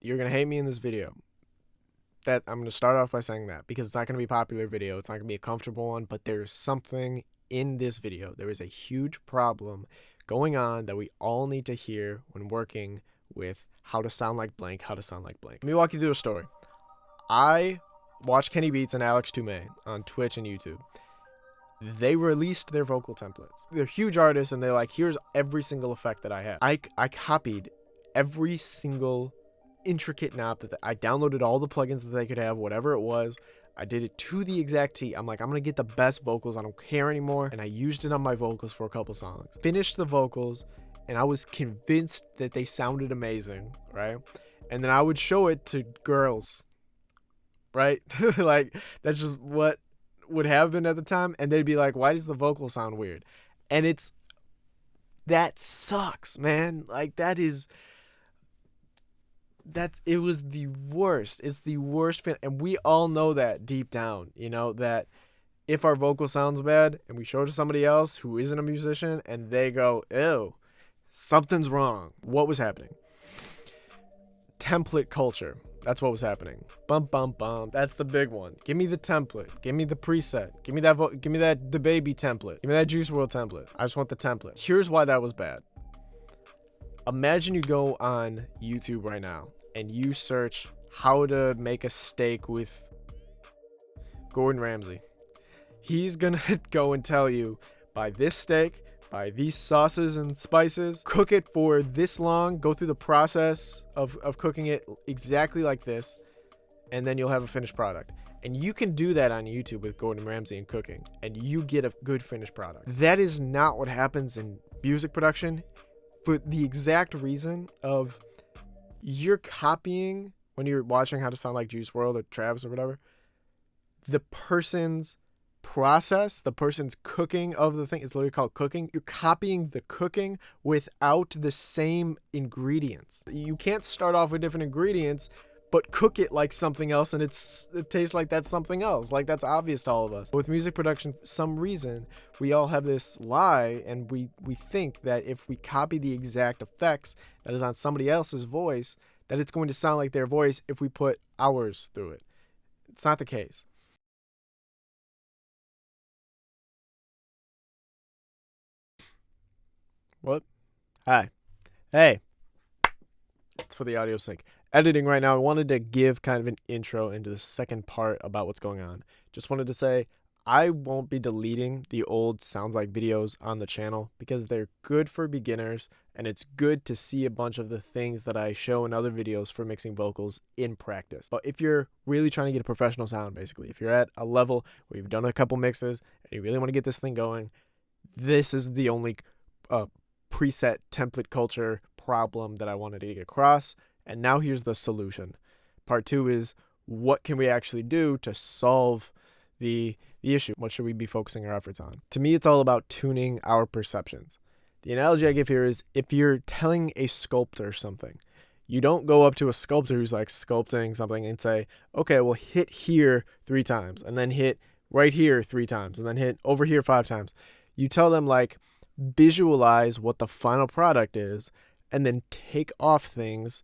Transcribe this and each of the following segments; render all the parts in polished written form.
You're going to hate me in this video. That I'm going to start off by saying that because it's not going to be a popular video. It's not going to be a comfortable one, but there's something in this video. There is a huge problem going on that we all need to hear when working with how to sound like blank, how to sound like blank. Let me walk you through a story. I watch Kenny Beats and Alex Toomey on Twitch and YouTube. They released their vocal templates. They're huge artists, and they're like, here's every single effect that I have. I copied every single intricate knob that I downloaded, all the plugins that they could have, whatever it was. I did it to the exact T. I'm like, I'm gonna get the best vocals. I don't care anymore. And I used it on my vocals for a couple songs. Finished the vocals, and I was convinced that they sounded amazing, right? And then I would show it to girls, right? Like, that's just what would happen at the time. And they'd be like, why does the vocal sound weird? And that sucks, man. Like, it was the worst. It's the worst fit, and we all know that deep down, that if our vocal sounds bad and we show it to somebody else who isn't a musician and they go, ew, something's wrong. What was happening? Template culture. That's what was happening. Bum bum bum. That's the big one. Give me the template. Give me the preset. Give me that DaBaby template. Give me that Juice WRLD template. I just want the template. Here's why that was bad. Imagine you go on YouTube right now and you search how to make a steak with Gordon Ramsay. He's gonna go and tell you, buy this steak, buy these sauces and spices, cook it for this long, go through the process of cooking it exactly like this, and then you'll have a finished product. And you can do that on YouTube with Gordon Ramsay and cooking, and you get a good finished product. That is not what happens in music production, for the exact reason of you're copying, when you're watching how to sound like Juice WRLD or Travis or whatever, the person's process, the person's cooking of the thing. It's literally called cooking. You're copying the cooking without the same ingredients. You can't start off with different ingredients but cook it like something else, and it tastes like that's something else. Like, that's obvious to all of us. With music production, for some reason, we all have this lie, and we think that if we copy the exact effects that is on somebody else's voice, that it's going to sound like their voice if we put ours through it. It's not the case. What? Hi. Hey. It's for the audio sake. Editing right now, I wanted to give kind of an intro into the second part about what's going on. Just wanted to say I won't be deleting the old Sounds Like videos on the channel because they're good for beginners, and it's good to see a bunch of the things that I show in other videos for mixing vocals in practice. But if you're really trying to get a professional sound, basically, if you're at a level where you've done a couple mixes and you really want to get this thing going, this is the only preset template culture problem that I wanted to get across. And now here's the solution. Part 2 is, what can we actually do to solve the issue? What should we be focusing our efforts on? To me, it's all about tuning our perceptions. The analogy I give here is, if you're telling a sculptor something, you don't go up to a sculptor who's like sculpting something and say, okay, well, hit here 3 times, and then hit right here 3 times, and then hit over here 5 times. You tell them, like, visualize what the final product is, and then take off things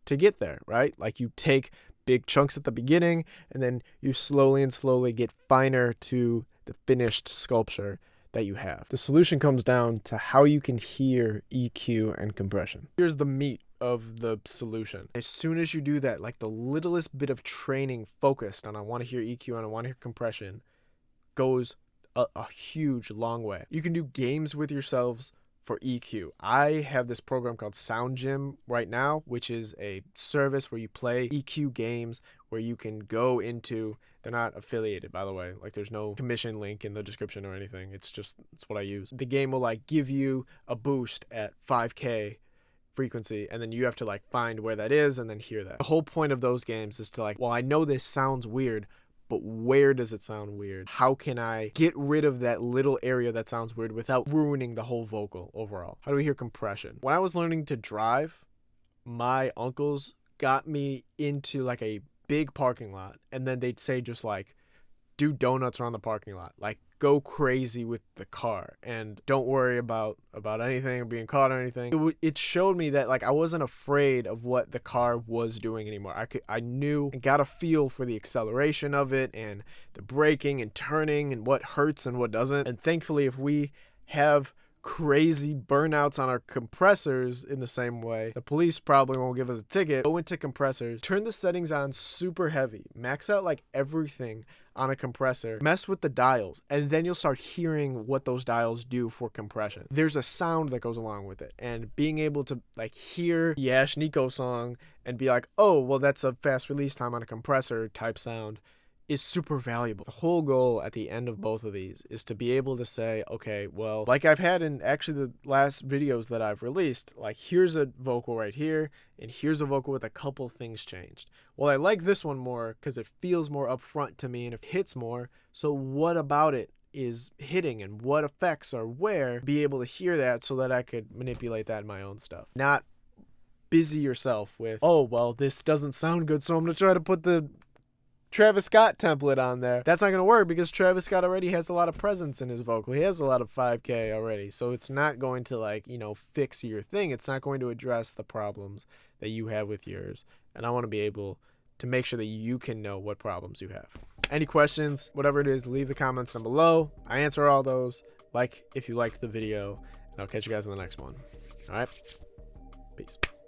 to get there, right? Like, you take big chunks at the beginning, and then you slowly get finer to the finished sculpture that you have. The solution comes down to how you can hear EQ and compression. Here's the meat of the solution. As soon as you do that, like the littlest bit of training focused on I want to hear EQ and I want to hear compression, goes a huge long way. You can do games with yourselves for EQ. I have this program called Sound Gym right now, which is a service where you play EQ games where you can go into, they're not affiliated, by the way, like there's no commission link in the description or anything. It's what I use. The game will like give you a boost at 5K frequency, and then you have to like find where that is and then hear that. The whole point of those games is to like, well, I know this sounds weird, but where does it sound weird? How can I get rid of that little area that sounds weird without ruining the whole vocal overall? How do we hear compression? When I was learning to drive, my uncles got me into like a big parking lot, and then they'd say just like, do donuts around the parking lot. Like, go crazy with the car and don't worry about anything or being caught or anything. It showed me that, like, I wasn't afraid of what the car was doing anymore. I knew and got a feel for the acceleration of it and the braking and turning and what hurts and what doesn't. And thankfully, if we have crazy burnouts on our compressors in the same way, the police probably won't give us a ticket. Go into compressors, turn the settings on super heavy, max out like everything on a compressor, mess with the dials, and then you'll start hearing what those dials do for compression. There's a sound that goes along with it, and being able to like hear the Ash Nico song and be like, oh, well, that's a fast release time on a compressor type sound, is super valuable. The whole goal at the end of both of these is to be able to say, okay, well, like I've had in actually the last videos that I've released, like here's a vocal right here, and here's a vocal with a couple things changed. Well, I like this one more because it feels more upfront to me and it hits more. So what about it is hitting and what effects are where? Be able to hear that so that I could manipulate that in my own stuff. Not busy yourself with, oh, well, this doesn't sound good, so I'm going to try to put the Travis Scott template on there. That's not going to work because Travis Scott already has a lot of presence in his vocal. He has a lot of 5K already. So it's not going to, like, you know, fix your thing. It's not going to address the problems that you have with yours. And I want to be able to make sure that you can know what problems you have. Any questions, whatever it is, leave the comments down below. I answer all those. Like if you liked the video. And I'll catch you guys in the next one. All right? Peace.